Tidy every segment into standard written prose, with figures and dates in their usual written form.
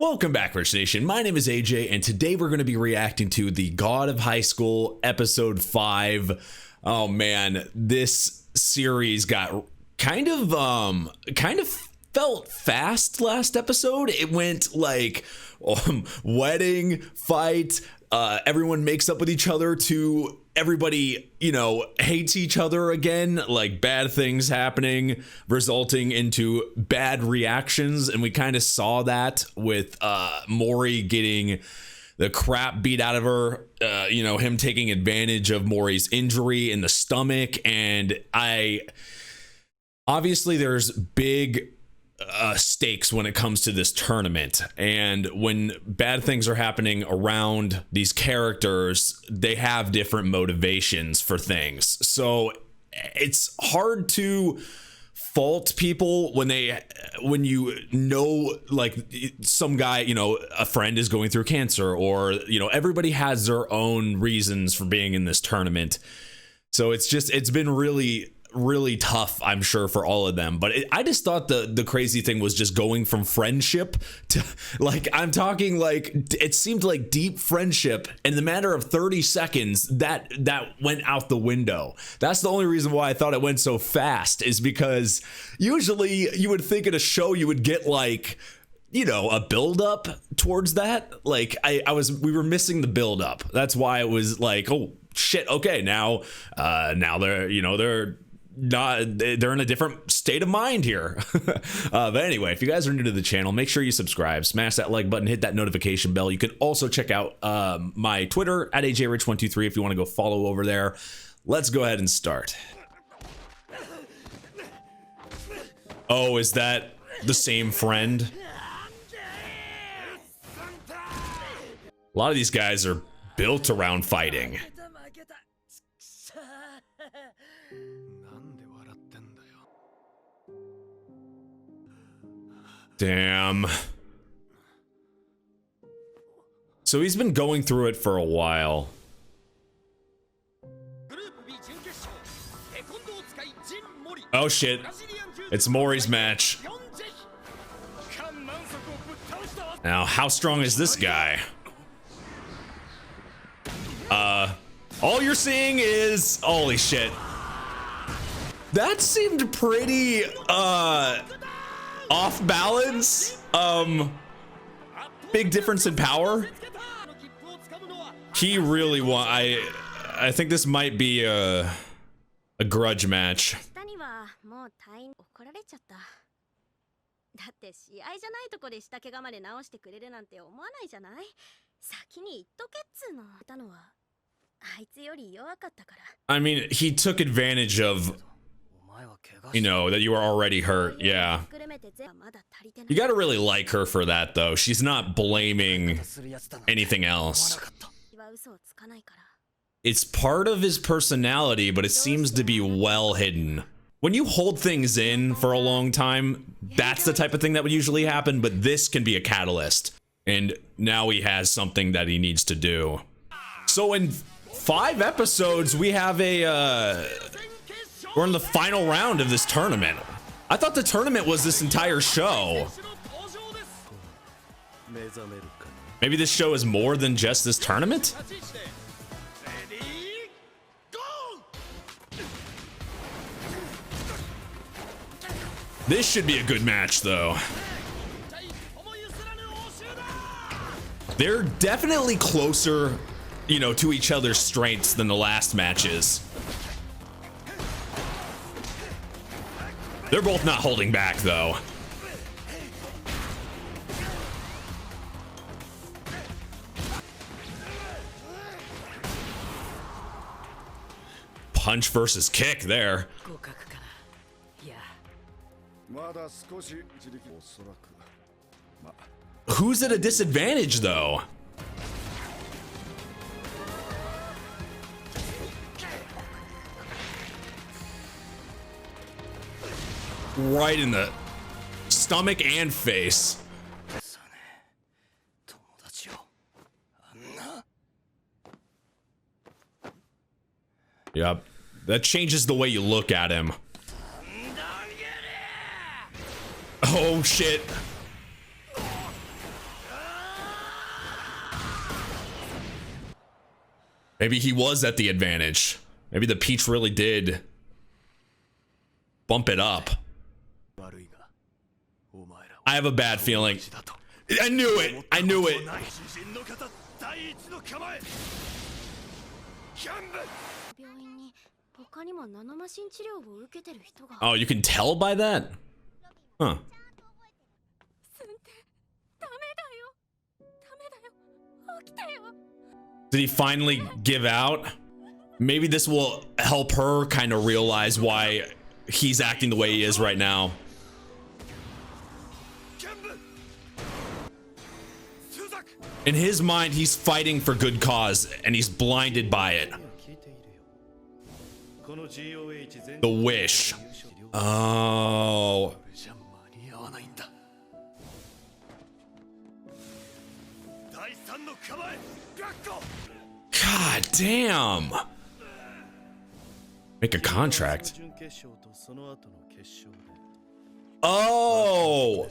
Welcome back, Rich Nation. My name is AJ, and today we're going to be reacting to The God of High School, Episode 5. Oh man, this series got kind of felt fast last episode. It went like wedding, fight, everyone makes up with each other to everybody, hates each other again, like bad things happening, resulting into bad reactions. And we kind of saw that with Mori getting the crap beat out of her, him taking advantage of Mori's injury in the stomach. And obviously there's big stakes when it comes to this tournament, and when bad things are happening around these characters, they have different motivations for things. So it's hard to fault people when like some guy, a friend is going through cancer, or everybody has their own reasons for being in this tournament. So it's been really tough, I'm sure, for all of them. But I just thought the crazy thing was just going from friendship to, like, I'm talking like, it seemed like deep friendship, and in the matter of 30 seconds that went out the window. That's the only reason why I thought it went so fast, is because usually you would think in a show you would get like, a build up towards that. Like we were missing the build up. That's why it was like, oh shit, okay, now they're in a different state of mind here. But anyway, if you guys are new to the channel, make sure you subscribe, smash that like button, hit that notification bell. You can also check out my Twitter at ajrich123 if you want to go follow over there. Let's go ahead and start. Oh, is that the same friend? A lot of these guys are built around fighting. Damn. So he's been going through it for a while. Oh shit. It's Mori's match. Now, how strong is this guy? All you're seeing is, holy shit. That seemed pretty, off balance. Big difference in power. He really I think this might be a grudge match. I mean, he took advantage of, that you were already hurt. Yeah. You gotta really like her for that, though. She's not blaming anything else. It's part of his personality, but it seems to be well hidden. When you hold things in for a long time, that's the type of thing that would usually happen, but this can be a catalyst. And now he has something that he needs to do. So in 5 episodes, we have we're in the final round of this tournament. I thought the tournament was this entire show. Maybe this show is more than just this tournament? This should be a good match, though. They're definitely closer, to each other's strengths than the last matches. They're both not holding back, though. Punch versus kick there. Who's at a disadvantage, though? Right in the stomach and face. Yep. That changes the way you look at him. Oh shit. Maybe he was at the advantage. Maybe the peach really did bump it up. I have a bad feeling. I knew it. I knew it. Oh, you can tell by that? Huh. Did he finally give out? Maybe this will help her kind of realize why he's acting the way he is right now. In his mind, he's fighting for good cause, and he's blinded by it. The wish. Oh. God damn. Make a contract. Oh.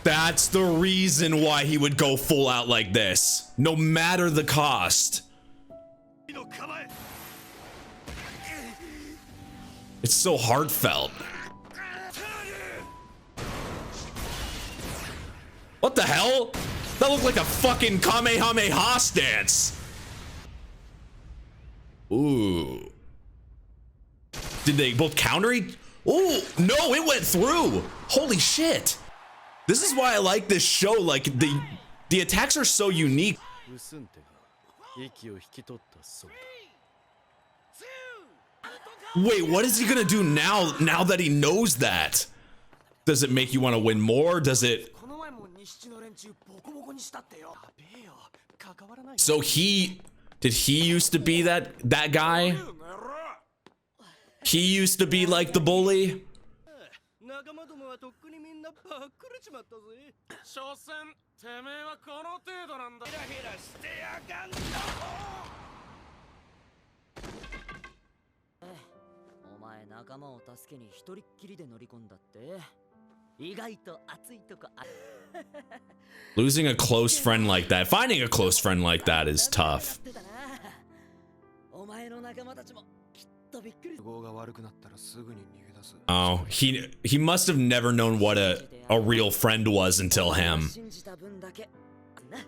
That's the reason why he would go full out like this, no matter the cost. It's so heartfelt. What the hell? That looked like a fucking Kamehameha stance. Ooh. Did they both counter each? Ooh, no, it went through. Holy shit. This is why I like this show. Like the attacks are so unique. Wait, what is he gonna do now that he knows that? Does it make you want to win more? Does it? So did he used to be that guy? He used to be like the bully? Losing a close friend like that, finding a close friend like that is tough. Oh, he must have never known what a real friend was until him.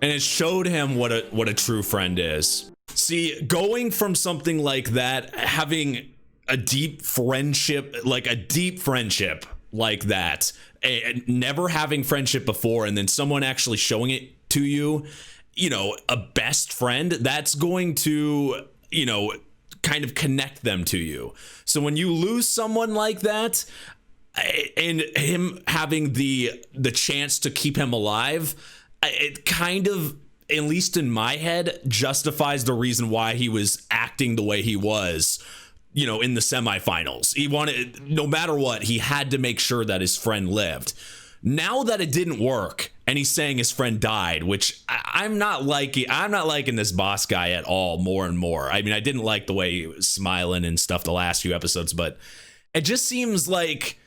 And it showed him what a true friend is. See, going from something like that, having a deep friendship like that, never having friendship before, and then someone actually showing it to you, you know, a best friend, that's going to, you know, kind of connect them to you. So when you lose someone like that, and him having the chance to keep him alive, it kind of, at least in my head, justifies the reason why he was acting the way he was, you know, in the semifinals. He wanted, no matter what, he had to make sure that his friend lived. Now that it didn't work, and he's saying his friend died, which I'm not liking this boss guy at all, more and more. I mean, I didn't like the way he was smiling and stuff the last few episodes, but it just seems like,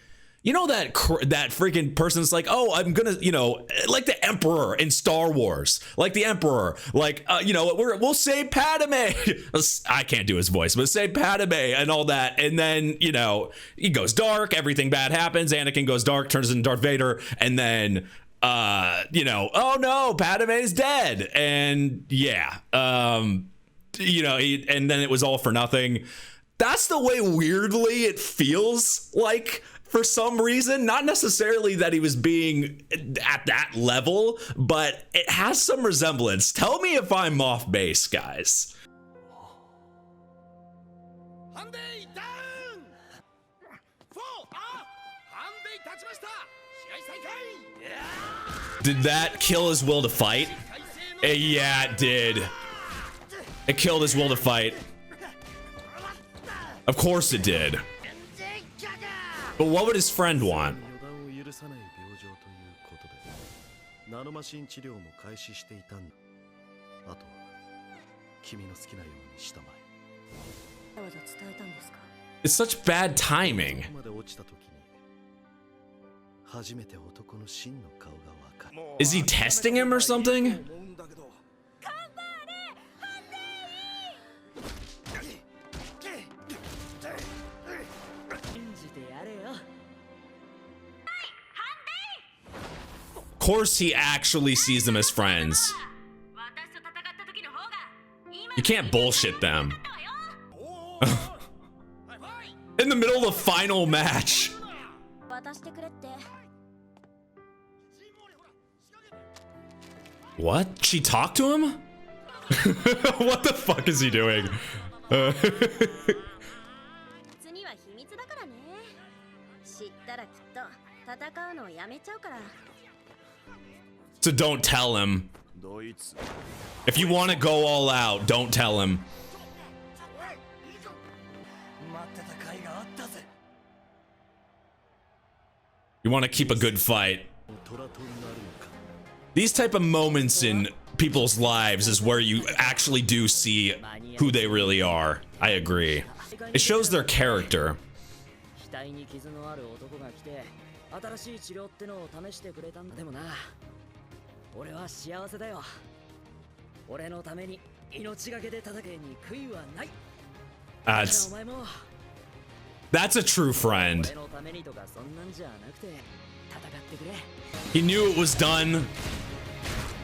you know, that freaking person's like, oh, I'm gonna, you know, like the Emperor in Star Wars, like the Emperor, like, you know, we'll save Padme. I can't do his voice, but save Padme and all that. And then, you know, he goes dark, everything bad happens. Anakin goes dark, turns into Darth Vader. And then, you know, oh no, Padme's dead. And yeah, you know, and then it was all for nothing. That's the way weirdly it feels like, for some reason. Not necessarily that he was being at that level, but it has some resemblance. Tell me if I'm off base, guys. Did that kill his will to fight? Yeah, it did. It killed his will to fight. Of course it did. But what would his friend want? It's such bad timing. Is he testing him or something? course he actually sees them as friends. You can't bullshit them. In the middle of the final match. What? She talked to him? What the fuck is he doing? So don't tell him. If you want to go all out, don't tell him. You want to keep a good fight. These type of moments in people's lives is where you actually do see who they really are. I agree. It shows their character. That's a true friend. He knew it was done,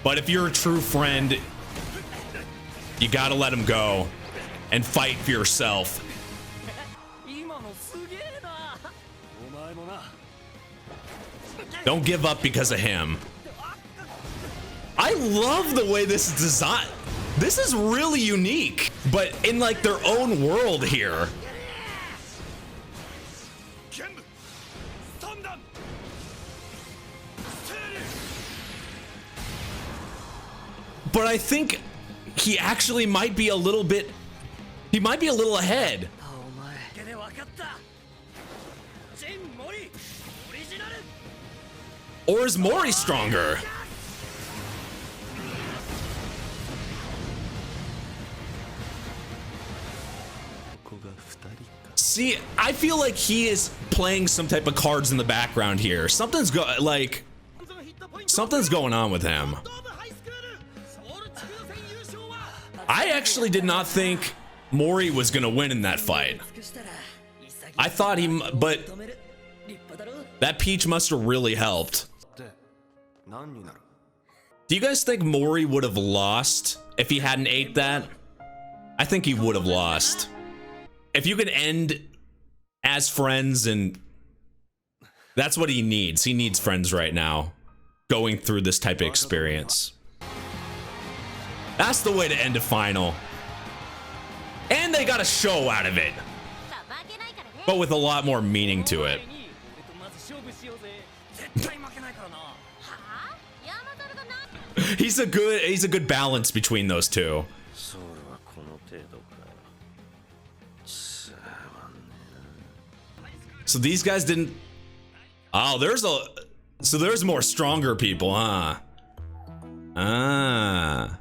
but if you're a true friend, you gotta let him go and fight for yourself. Don't give up because of him. I love the way this is designed. This is really unique, but in like their own world here. But I think he actually might be a little bit, he might be a little ahead. Or is Mori stronger? See, I feel like he is playing some type of cards in the background here. Something's going on with him. I actually did not think Mori was gonna win in that fight. I thought but that peach must have really helped. Do you guys think Mori would have lost if he hadn't ate that? I think he would have lost. If you could end as friends, and that's what he needs. He needs friends right now, going through this type of experience. That's the way to end a final. And they got a show out of it, but with a lot more meaning to it. He's a good balance between those two. So these guys didn't. Oh, there's more stronger people, huh? Ah.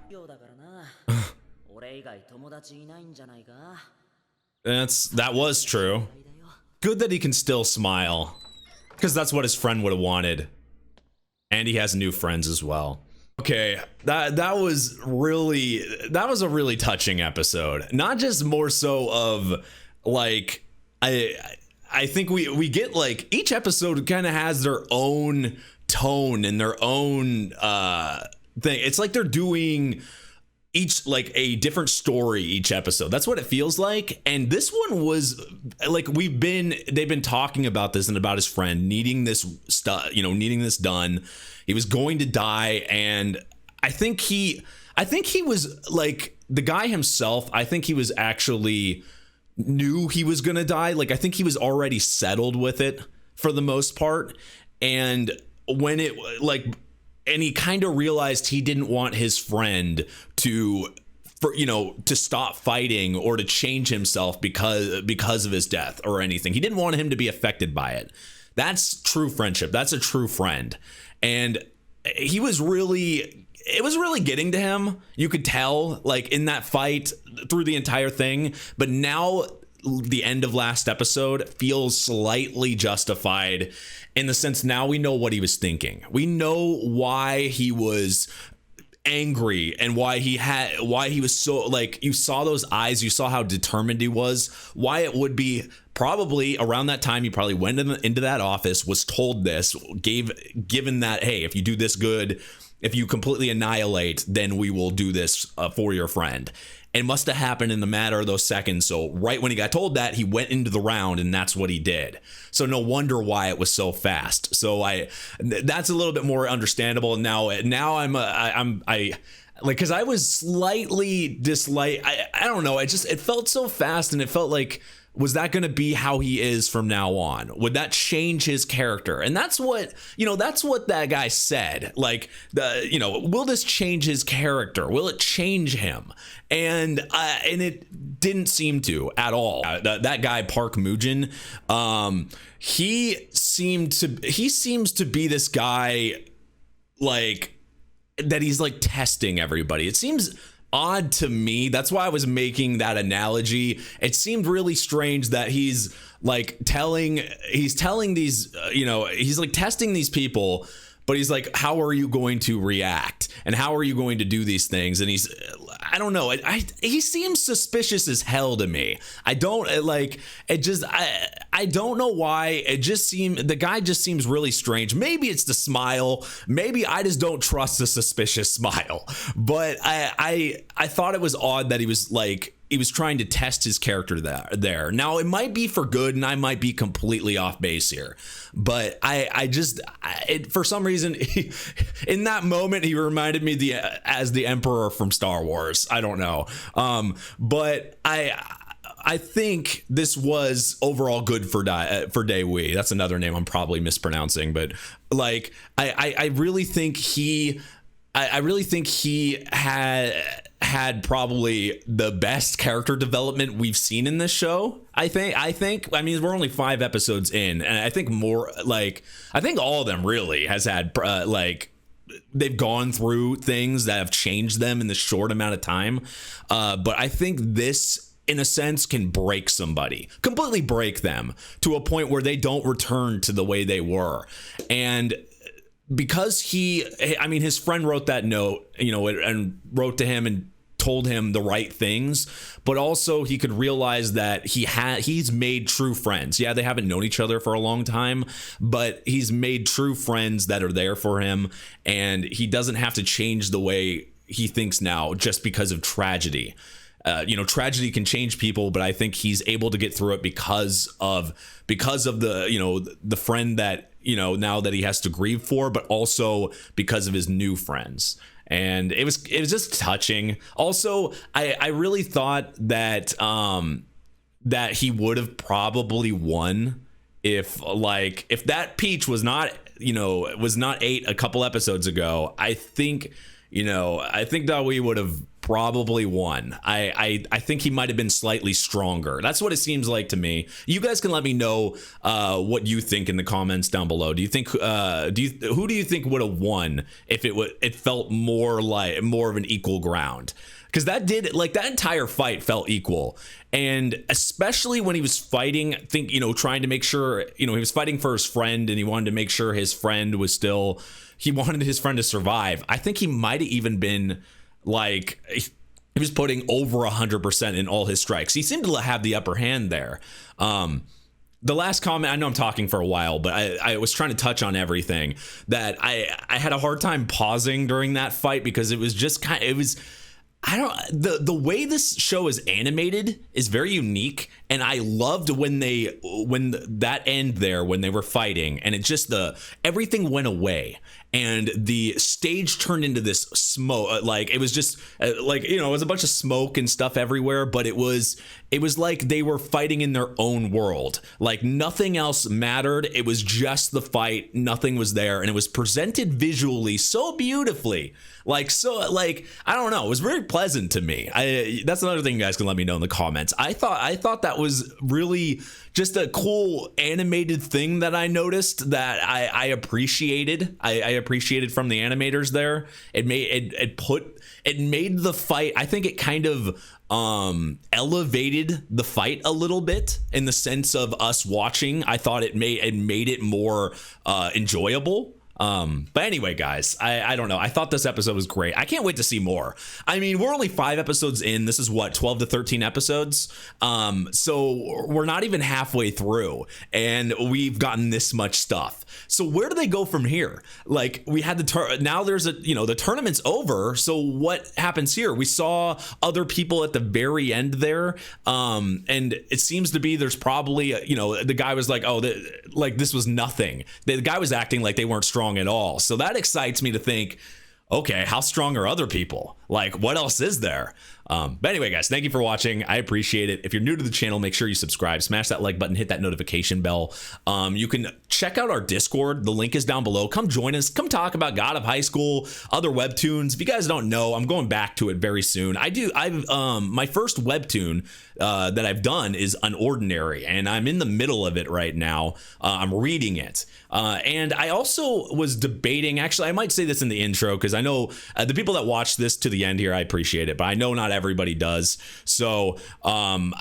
That was true. Good that he can still smile, because that's what his friend would have wanted. And he has new friends as well. Okay, that was a really touching episode. Not just more so of like I think we get like each episode kind of has their own tone and their own thing. It's like they're doing each like a different story each episode. That's what it feels like. And this one was like they've been talking about this and about his friend needing this stuff, needing this done. He was going to die, and I think he was like the guy himself. I think he was actually knew he was gonna die. Like I think he was already settled with it for the most part. And when and he kind of realized he didn't want his friend to stop fighting or to change himself because of his death or anything. He didn't want him to be affected by it. That's true friendship. That's a true friend. And it was really getting to him. You could tell like in that fight through the entire thing. But now the end of last episode feels slightly justified in the sense now we know what he was thinking. We know why he was angry, and why he was so, like, you saw those eyes, you saw how determined he was, why it would be probably around that time he probably went into that office, was told this, given that, hey, if you do this good, if you completely annihilate, then we will do this for your friend. It must have happened in the matter of those seconds. So right when he got told that, he went into the round, and that's what he did. So no wonder why it was so fast. So that's a little bit more understandable. Now I'm like, because I was slightly dislike. I don't know. It felt so fast, and it felt like, was that going to be how he is from now on? Would that change his character? And that's what that guy said. Like, will this change his character? Will it change him? And it didn't seem to at all. That guy, Park Mujin, he seems to be this guy, like, that he's like testing everybody. It seems odd to me. That's why I was making that analogy. It seemed really strange that he's telling these, he's like testing these people, but he's like, how are you going to react? And how are you going to do these things? And I don't know. He seems suspicious as hell to me. I don't know why. The guy just seems really strange. Maybe it's the smile. Maybe I just don't trust the suspicious smile. But I thought it was odd that he was trying to test his character there. Now, it might be for good, and I might be completely off base here, but for some reason, in that moment, he reminded me as the Emperor from Star Wars. I don't know, but I think this was overall good for Daewi. That's another name I'm probably mispronouncing, but like I really think he had probably the best character development we've seen in this show. I mean, we're only 5 episodes in, and I think all of them really has had they've gone through things that have changed them in this short amount of time. But I think this, in a sense, can break somebody, completely break them to a point where they don't return to the way they were. And because his friend wrote that note, and wrote to him and told him the right things, but also he could realize that he's made true friends. Yeah, they haven't known each other for a long time, but he's made true friends that are there for him, and he doesn't have to change the way he thinks now just because of tragedy. Tragedy can change people, but I think he's able to get through it because of the friend that, now that he has to grieve for, but also because of his new friends. And it was just touching. Also, I really thought that that he would have probably won if that Peach was not ate a couple episodes ago. I think Daewi would have probably won. I think he might have been slightly stronger. That's what it seems like to me. You guys can let me know what you think in the comments down below. Do you think who do you think would have won if it felt more of an equal ground? Because that entire fight felt equal, and especially when he was fighting, trying to make sure, he was fighting for his friend, and he wanted to make sure his friend was still. He wanted his friend to survive. I think he might have even been he was putting over 100% in all his strikes. He seemed to have the upper hand there. The last comment, I know I'm talking for a while, but I was trying to touch on everything that I had a hard time pausing during that fight, because it was just the way this show is animated is very unique, and I loved when that end there, when they were fighting, and it just everything went away, and the stage turned into this smoke. It was just it was a bunch of smoke and stuff everywhere, but it was like they were fighting in their own world. Like nothing else mattered. It was just the fight. Nothing was there, and it was presented visually so beautifully. I don't know. It was very pleasant to me. That's another thing you guys can let me know in the comments. I thought that was really just a cool animated thing that I noticed that I appreciated. I appreciated from the animators there. It made the fight. I think it kind of elevated the fight a little bit in the sense of us watching. I thought it made it more enjoyable. But anyway, guys, I don't know. I thought this episode was great. I can't wait to see more. I mean, we're only 5 episodes in. This is what, 12 to 13 episodes. So we're not even halfway through, and we've gotten this much stuff. So where do they go from here? Like, we had now there's the tournament's over. So what happens here? We saw other people at the very end there. And it seems to be there's probably, the guy was like, this was nothing. The guy was acting like they weren't strong at all. So that excites me to think, okay, how strong are other people? Like, what else is there? But anyway, guys, thank you for watching. I appreciate it. If you're new to the channel, make sure you subscribe, smash that like button, hit that notification bell. You can check out our Discord. The link is down below. Come join us. Come talk about God of High School, other webtoons. If you guys don't know, I'm going back to it very soon. My first webtoon that I've done is Unordinary, and I'm in the middle of it right now. I'm reading it. And I also was debating, actually, I might say this in the intro, because I know the people that watch this to the end here, I appreciate it, but I know not everybody does. So I'm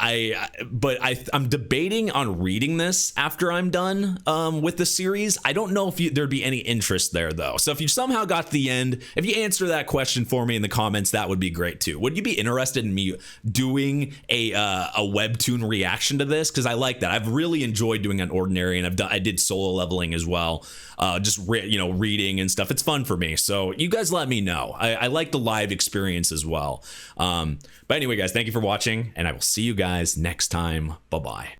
debating on reading this after I'm done with the series. I don't know if there'd be any interest there, though. So if you somehow got to the end, if you answer that question for me in the comments, that would be great too. Would you be interested in me doing a webtoon reaction to this? Because I like that. I've really enjoyed doing Unordinary, and I did solo leveling as well. Reading and stuff. It's fun for me. So you guys let me know. I like the live experience as well. But anyway, guys, thank you for watching, and I will see you guys next time. Bye-bye.